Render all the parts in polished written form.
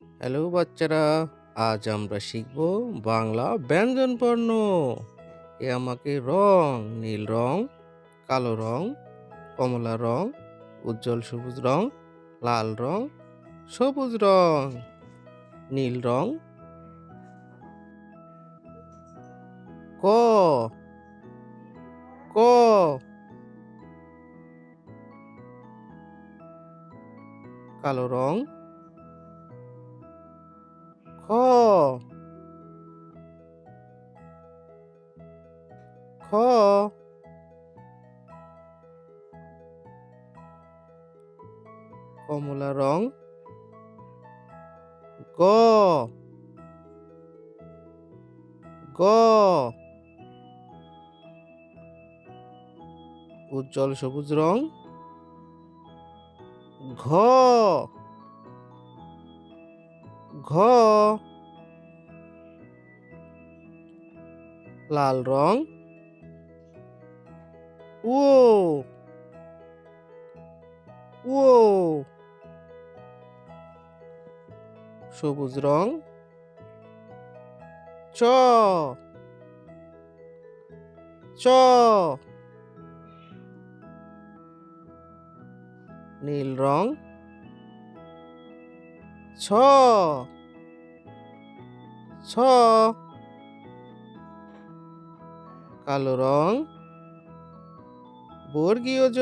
Hello বাচ্চারা, আজ আমরা শিখব বাংলা ব্যঞ্জনবর্ণ। এ আমাকে রং: নীল রং, কালো রং, কমলা রং, উজ্জ্বল সবুজ রং, লাল রং, সবুজ রং। নীল রং ক, ক। কালো রং খ, খ। কমলা রং গ, গ। উজ্জ্বল সবুজ রং ঘ, ঘ। লাল রং ও, ও। সবুজ রং চ, চ। নীল রং ছ, ছ। কালো রং বর্গীয় জ,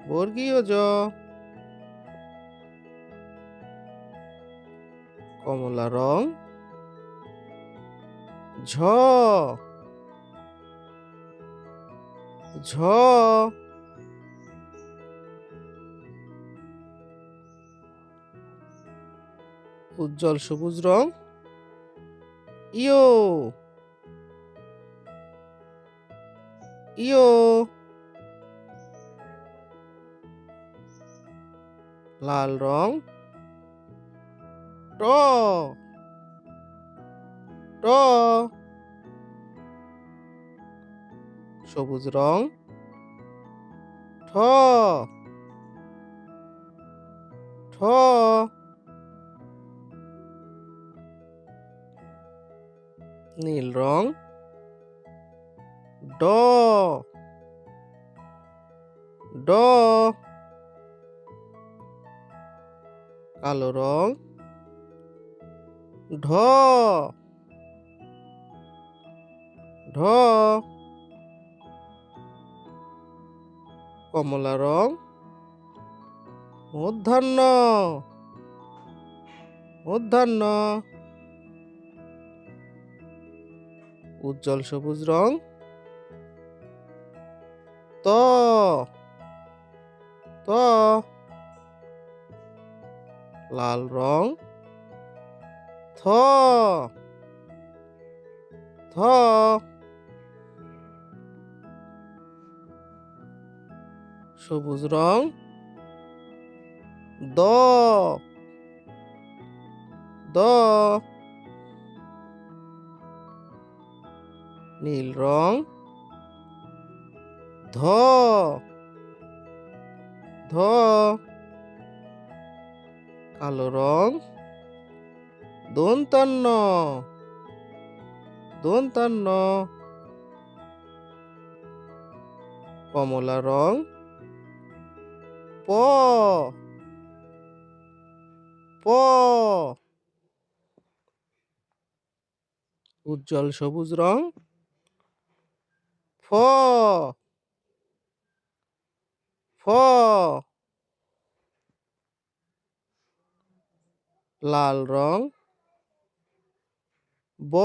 বর্গীয় জ। কমলা রং ঝ, ঝ। উজ্জ্বল সবুজ রং ইয়ো, ইয়ো। লাল রং ট, ট। সবুজ রং ঠ, ঠ। নীল রং ড, ড। কালো রং ঢ, ঢ। কমলা রং মূর্ধন্য, মূর্ধন্য। উজ্জ্বল সবুজ রং ত, ত। লাল রং থ, থ। সবুজ রং দ, দ। নীল রং ধ, ধ। কালো রং দন্তান্ন, দন্তান্ন। কমলা রং প, প। উজ্জ্বল সবুজ রং ফ, ফ। লাল রং ব,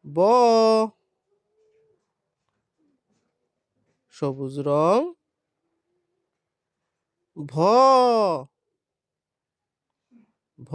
ব। সবুজ রং ভ, ভ।